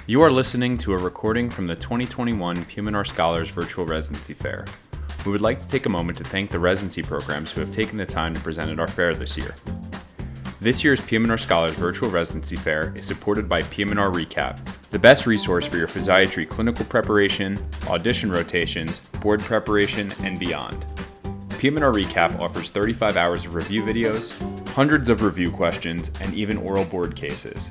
You are listening to a recording from the 2021 PM&R Scholars Virtual Residency Fair. We would like to take a moment to thank the residency programs who have taken the time to present at our fair this year. This year's PM&R Scholars Virtual Residency Fair is supported by PM&R Recap, the best resource for your Physiatry clinical preparation, audition rotations, board preparation, and beyond. PM&R Recap offers 35 hours of review videos, hundreds of review questions, and even oral board cases.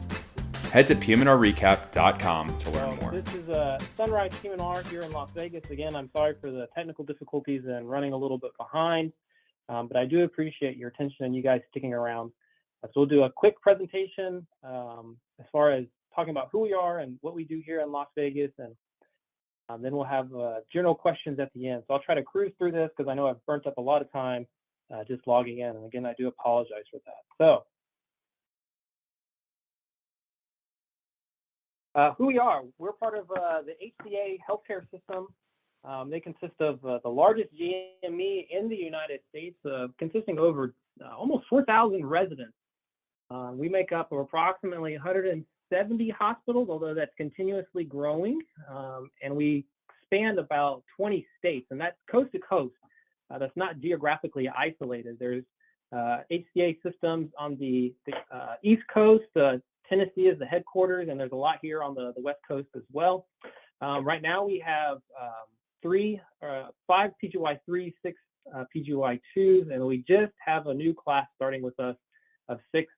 Head to PM&RRecap.com to learn more. This is Sunrise PM&R here in Las Vegas. Again, I'm sorry for the technical difficulties and running a little bit behind, but I do appreciate your attention and you guys sticking around. So we'll do a quick presentation as far as talking about who we are and what we do here in Las Vegas, and then we'll have general questions at the end. So I'll try to cruise through this because I know I've burnt up a lot of time just logging in, and again, I do apologize for that. So who we are, we're part of the HCA healthcare system. They consist of the largest GME in the United States, consisting of over almost 4,000 residents. We make up of approximately 170 hospitals, although that's continuously growing, and we span about 20 states, and that's coast to coast. That's not geographically isolated. There's HCA systems on the East Coast. Tennessee is the headquarters, and there's a lot here on the West Coast as well. Right now we have 5 PGY3, 6 PGY2s, and we just have a new class starting with us of 6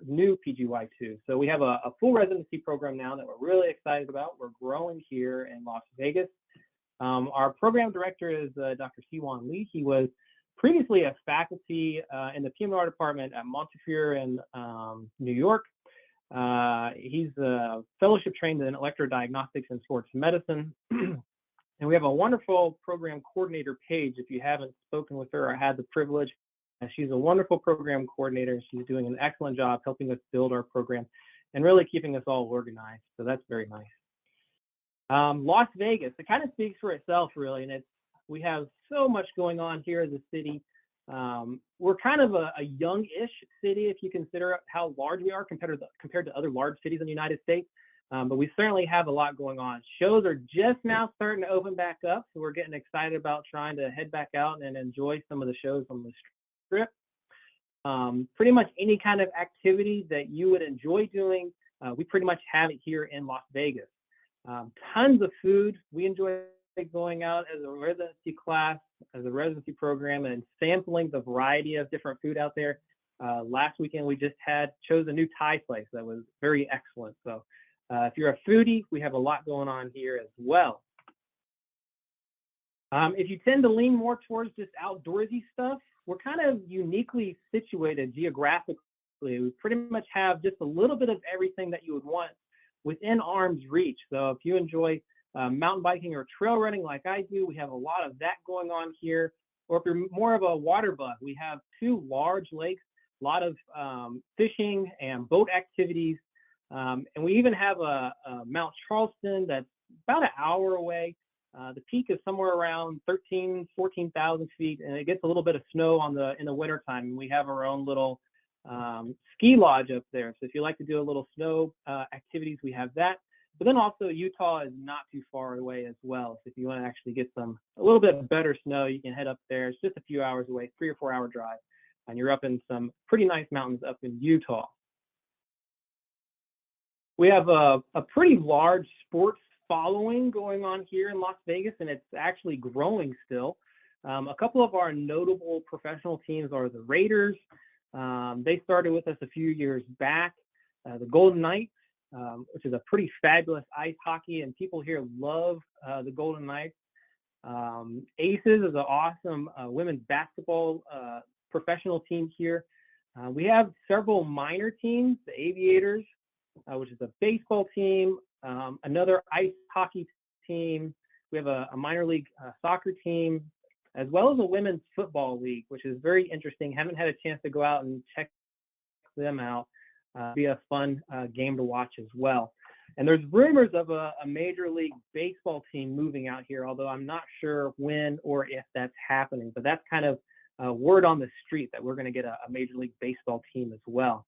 new PGY2s. So we have a full residency program now that we're really excited about. We're growing here in Las Vegas. Our program director is Dr. Siwan Lee. He was previously a faculty in the PM&R department at Montefiore in New York. He's fellowship trained in electrodiagnostics and sports medicine. And we have a wonderful program coordinator, Paige. If you haven't spoken with her or had the privilege, she's a wonderful program coordinator. She's doing an excellent job helping us build our program and really keeping us all organized. So that's very nice. Las Vegas, it kind of speaks for itself, really. And we have so much going on here as a city. We're kind of a young-ish city if you consider how large we are compared to other large cities in the United States. But we certainly have a lot going on. Shows are just now starting to open back up, so we're getting excited about trying to head back out and enjoy some of the shows on the Strip. Pretty much any kind of activity that you would enjoy doing, we pretty much have it here in Las Vegas. Tons of food. We enjoy going out as a residency class, as a residency program, and sampling the variety of different food out there. Last weekend we just chose a new Thai place that was very excellent. So if you're a foodie, we have a lot going on here as well. If you tend to lean more towards just outdoorsy stuff, we're kind of uniquely situated geographically. We pretty much have just a little bit of everything that you would want within arm's reach. So if you enjoy mountain biking or trail running like I do, we have a lot of that going on here. Or if you're more of a water buff, we have 2 large lakes, a lot of fishing and boat activities. And we even have a Mount Charleston that's about an hour away. The peak is somewhere around 14,000 feet, and it gets a little bit of snow in the wintertime. And we have our own little ski lodge up there. So if you like to do a little snow activities, we have that. But then also Utah is not too far away as well. So if you want to actually get a little bit better snow, you can head up there. It's just a few hours away, 3 or 4 hour drive. And you're up in some pretty nice mountains up in Utah. We have a pretty large sports following going on here in Las Vegas, and it's actually growing still. A couple of our notable professional teams are the Raiders. They started with us a few years back. The Golden Knights, which is a pretty fabulous ice hockey, and people here love the Golden Knights. Aces is an awesome women's basketball professional team here. We have several minor teams, the Aviators, which is a baseball team, another ice hockey team. We have a minor league soccer team, as well as a women's football league, which is very interesting. Haven't had a chance to go out and check them out. Be a fun game to watch as well. And there's rumors of a major league baseball team moving out here, although I'm not sure when or if that's happening. But that's kind of word on the street that we're going to get a major league baseball team as well.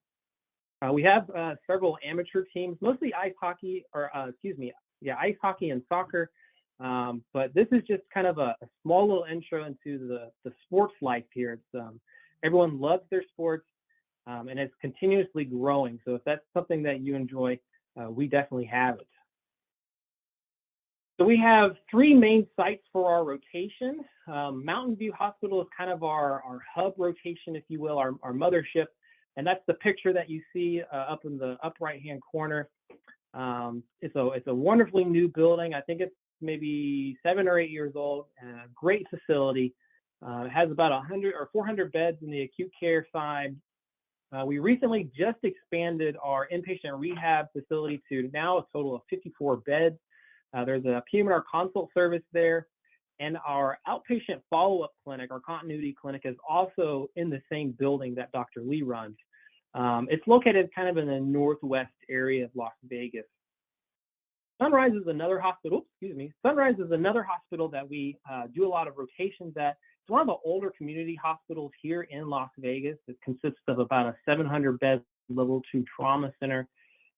We have several amateur teams, mostly ice hockey, ice hockey and soccer. But this is just kind of a small little intro into the sports life here. It's, everyone loves their sports, and it's continuously growing. So if that's something that you enjoy, we definitely have it. So we have 3 main sites for our rotation. Mountain View Hospital is kind of our hub rotation, if you will, our mothership. And that's the picture that you see up in the up right-hand corner. It's a wonderfully new building. I think it's maybe 7 or 8 years old. Great facility. It has about 100 or 400 beds in the acute care side. We recently just expanded our inpatient rehab facility to now a total of 54 beds. There's a PM&R consult service there. And our outpatient follow-up clinic, our continuity clinic, is also in the same building that Dr. Lee runs. It's located kind of in the northwest area of Las Vegas. Sunrise is another hospital, Sunrise is another hospital that we do a lot of rotations at. It's one of the older community hospitals here in Las Vegas. It consists of about a 700-bed level 2 trauma center.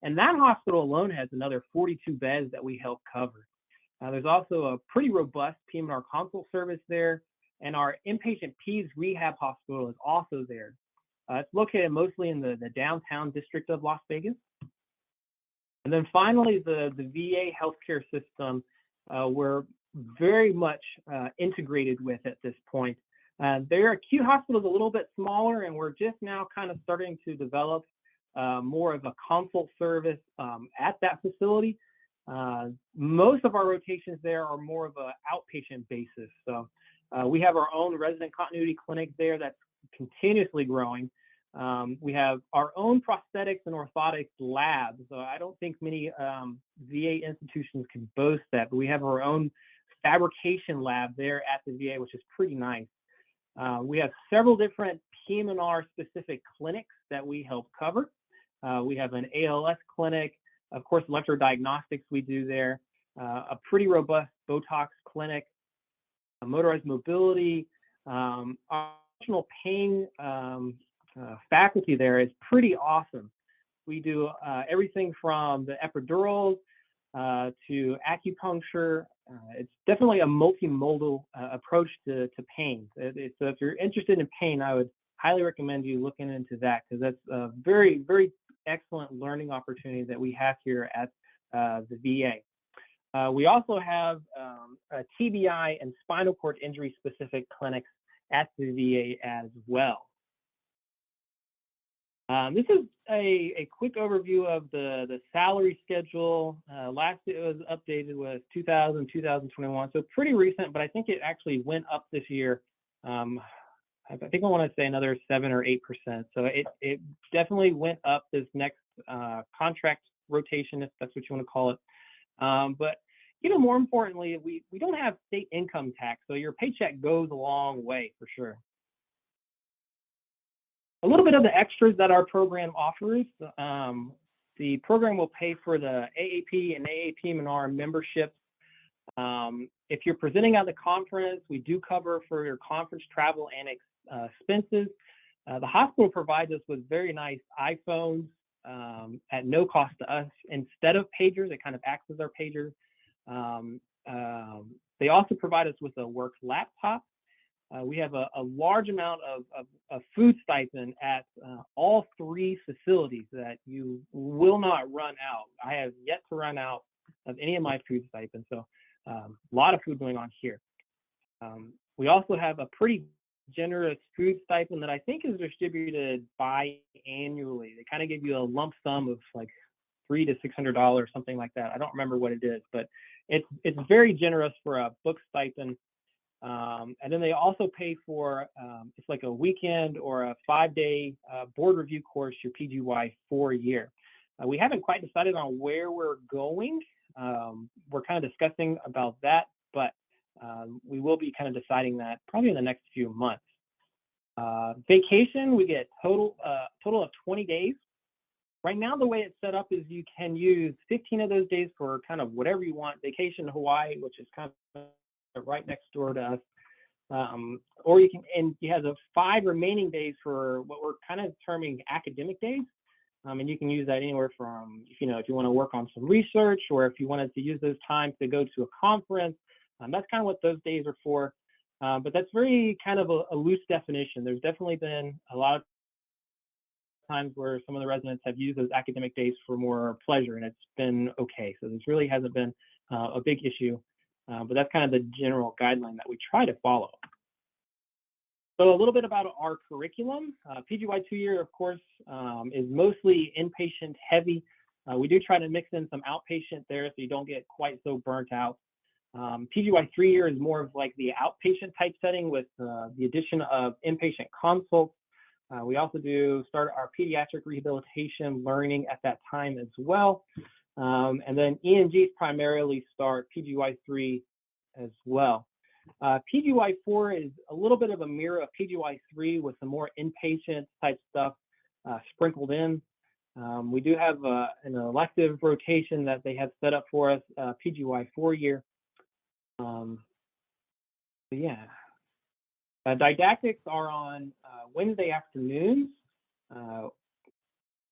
And that hospital alone has another 42 beds that we help cover. There's also a pretty robust PM&R consult service there, and our inpatient Peds rehab hospital is also there. It's located mostly in the downtown district of Las Vegas. And then finally, the VA healthcare system, we're very much integrated with at this point. Their acute hospital is a little bit smaller, and we're just now kind of starting to develop more of a consult service at that facility. Most of our rotations there are more of an outpatient basis. So we have our own resident continuity clinic there that's continuously growing. We have our own prosthetics and orthotics labs. So I don't think many VA institutions can boast that, but we have our own fabrication lab there at the VA, which is pretty nice. We have several different PM&R specific clinics that we help cover. We have an ALS clinic, of course, electrodiagnostics we do there, a pretty robust Botox clinic, motorized mobility, our functional pain faculty there is pretty awesome. We do everything from the epidurals to acupuncture. It's definitely a multimodal approach to pain. So if you're interested in pain, I would highly recommend you looking into that, because that's a very, very excellent learning opportunity that we have here at the VA. We also have a TBI and spinal cord injury specific clinics at the VA as well. This is a quick overview of the salary schedule. Last it was updated was 2021, so pretty recent, but I think it actually went up this year. I think I want to say another 7 or 8%. So it definitely went up this next contract rotation, if that's what you want to call it. But more importantly, we don't have state income tax, so your paycheck goes a long way for sure. A little bit of the extras that our program offers. The program will pay for the AAP and AAP&R memberships. If you're presenting at the conference, we do cover for your conference travel and expenses. The hospital provides us with very nice iPhones at no cost to us instead of pagers. It kind of acts as our pager. They also provide us with a work laptop. We have a large amount of food stipend at all 3 facilities that you will not run out. I have yet to run out of any of my food stipends, so a lot of food going on here. We also have a pretty generous food stipend that I think is distributed biannually. They kind of give you a lump sum of like $300 to $600, something like that. I don't remember what it is, but it's very generous for a book stipend. And then they also pay for, it's like a weekend or a 5-day board review course, your PGY 4-year. We haven't quite decided on where we're going. We're kind of discussing about that, but we will be kind of deciding that probably in the next few months. Vacation, we get total of 20 days. Right now, the way it's set up is you can use 15 of those days for kind of whatever you want. Vacation to Hawaii, which is kind of right next door to us. Or you can, and you have the 5 remaining days for what we're kind of terming academic days. And you can use that anywhere from, if you want to work on some research, or if you wanted to use those times to go to a conference. That's kind of what those days are for. But that's very kind of a loose definition. There's definitely been a lot of times where some of the residents have used those academic days for more pleasure, and it's been okay. So this really hasn't been a big issue, but that's kind of the general guideline that we try to follow. So a little bit about our curriculum. PGY 2-year, of course, is mostly inpatient heavy. We do try to mix in some outpatient there so you don't get quite so burnt out. PGY 3-year is more of like the outpatient type setting with the addition of inpatient consults. We also do start our pediatric rehabilitation learning at that time as well. And then ENGs primarily start PGY 3 as well. PGY 4 is a little bit of a mirror of PGY 3 with some more inpatient type stuff sprinkled in. We do have an elective rotation that they have set up for us, PGY 4-year. Yeah. Didactics are on Wednesday afternoons.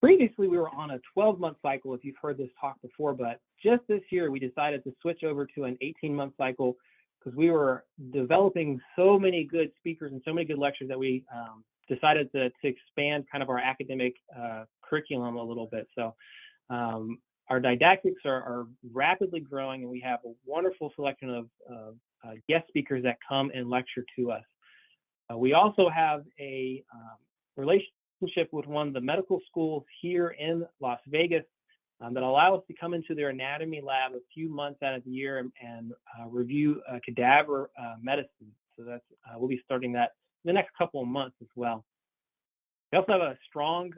Previously, we were on a 12-month cycle, if you've heard this talk before, but just this year, we decided to switch over to an 18-month cycle because we were developing so many good speakers and so many good lectures that we decided to expand kind of our academic curriculum a little bit. So our didactics are rapidly growing, and we have a wonderful selection of guest speakers that come and lecture to us. We also have a relationship with one of the medical schools here in Las Vegas that allow us to come into their anatomy lab a few months out of the year and review cadaver medicine. So that's we'll be starting that in the next couple of months as well. We also have a strong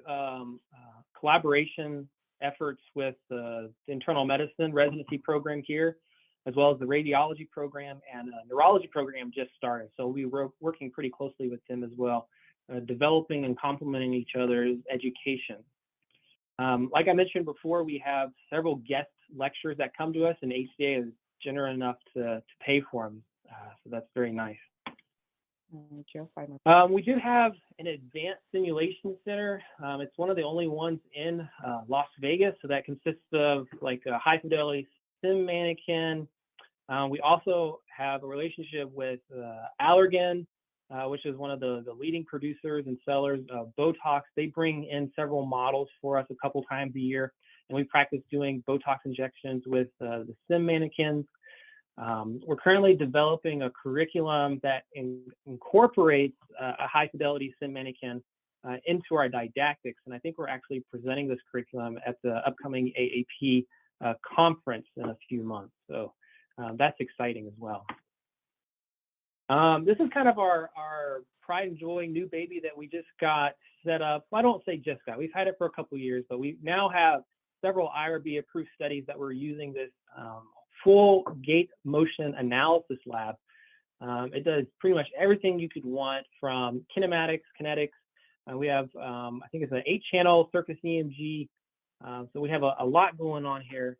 collaboration efforts with the internal medicine residency program here, as well as the radiology program and neurology program just started. So we were working pretty closely with them as well, developing and complementing each other's education. Like I mentioned before, we have several guest lectures that come to us, and HCA is generous enough to pay for them. So that's very nice. We do have an advanced simulation center. It's one of the only ones in Las Vegas. So that consists of like a high fidelity sim mannequin. We also have a relationship with Allergan, which is one of the leading producers and sellers of Botox. They bring in several models for us a couple times a year, and we practice doing Botox injections with the sim mannequins. We're currently developing a curriculum that incorporates a high fidelity sim mannequin into our didactics, and I think we're actually presenting this curriculum at the upcoming AAP conference in a few months. So that's exciting as well. This is kind of our pride and joy new baby that we just got set up. Well, I don't say just got, we've had it for a couple of years, but we now have several IRB approved studies that we're using this full gait motion analysis lab. It does pretty much everything you could want from kinematics, kinetics. We have, I think it's an 8-channel surface EMG. So we have a lot going on here.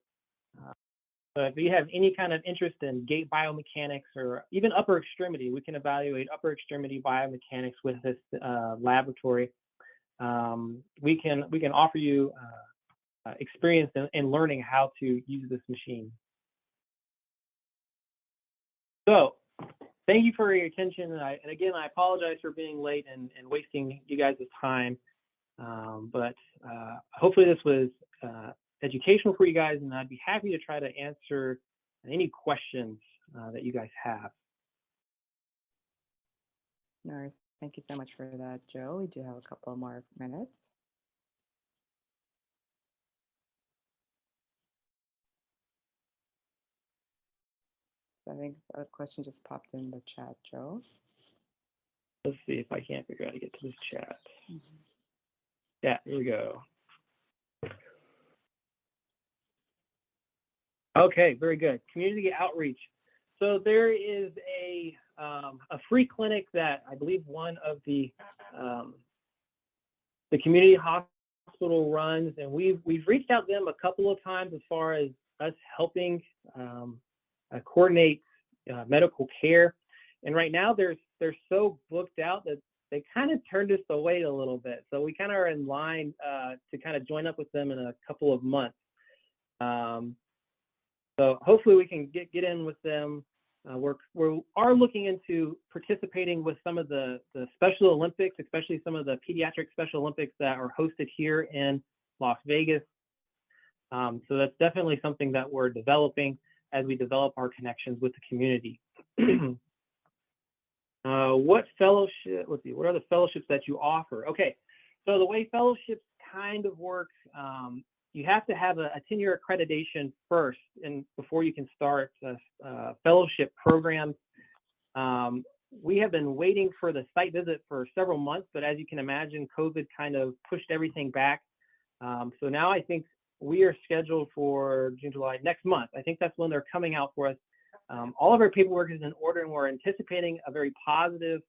But if you have any kind of interest in gait biomechanics or even upper extremity, we can evaluate upper extremity biomechanics with this laboratory. We can offer you experience in learning how to use this machine. So thank you for your attention. And again, I apologize for being late and wasting you guys' time. But hopefully this was educational for you guys, and I'd be happy to try to answer any questions that you guys have. No, thank you so much for that, Joe. We do have a couple more minutes. I think a question just popped in the chat, Joe. Let's see if I can't figure out how to get to this chat. Yeah, here we go. Okay, very good. Community outreach. So there is a free clinic that I believe one of the community hospital runs, and we've reached out to them a couple of times as far as us helping coordinate medical care. And right now they're so booked out that they kind of turned us away a little bit. So we kind of are in line to kind of join up with them in a couple of months. So hopefully we can get in with them. We are looking into participating with some of the Special Olympics, especially some of the pediatric Special Olympics that are hosted here in Las Vegas. So that's definitely something that we're developing as we develop our connections with the community. What fellowship, let's see, what are the fellowships that you offer? Okay, so the way fellowships kind of work, you have to have a 10-year accreditation first and before you can start fellowship programs. We have been waiting for the site visit for several months, but as you can imagine, COVID kind of pushed everything back. So now I think we are scheduled for June, July, next month. I think that's when they're coming out for us. All of our paperwork is in order, and we're anticipating a very positive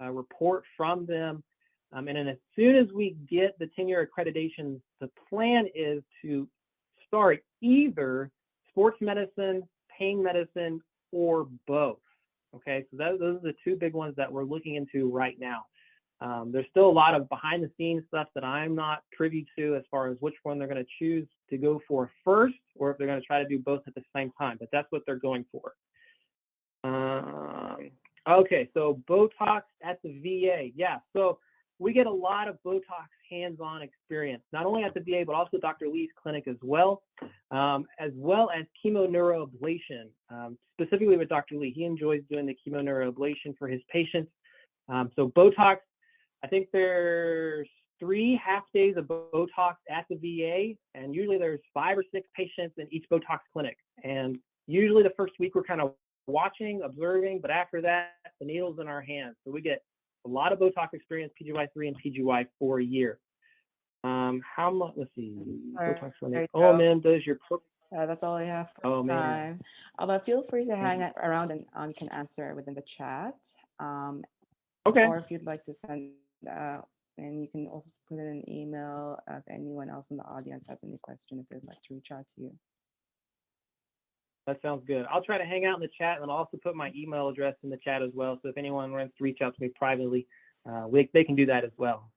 report from them. And then as soon as we get the 10-year accreditation, the plan is to start either sports medicine, pain medicine, or both. Okay, so those are the two big ones that we're looking into right now. There's still a lot of behind the scenes stuff that I'm not privy to as far as which one they're going to choose to go for first, or if they're going to try to do both at the same time, but that's what they're going for. Okay, so Botox at the VA. Yeah, so we get a lot of Botox hands-on experience, not only at the VA, but also Dr. Lee's clinic as well as chemoneuroablation, specifically with Dr. Lee. He enjoys doing the chemoneuroablation for his patients. So Botox, I think there's 3 half days of Botox at the VA, and usually there's 5 or 6 patients in each Botox clinic. And usually the first week we're kind of watching, observing, but after that, the needle's in our hands. So we get a lot of Botox experience, PGY3 and PGY4 a year. How much, let's see, Botox clinic. Oh, man, does your... That's all I have for time. But feel free to hang around and you can answer within the chat. Okay. Or if you'd like to send and you can also put in an email if anyone else in the audience has any question, if they'd like to reach out to you. That sounds good. I'll try to hang out in the chat, and I'll also put my email address in the chat as well. So if anyone wants to reach out to me privately, they can do that as well.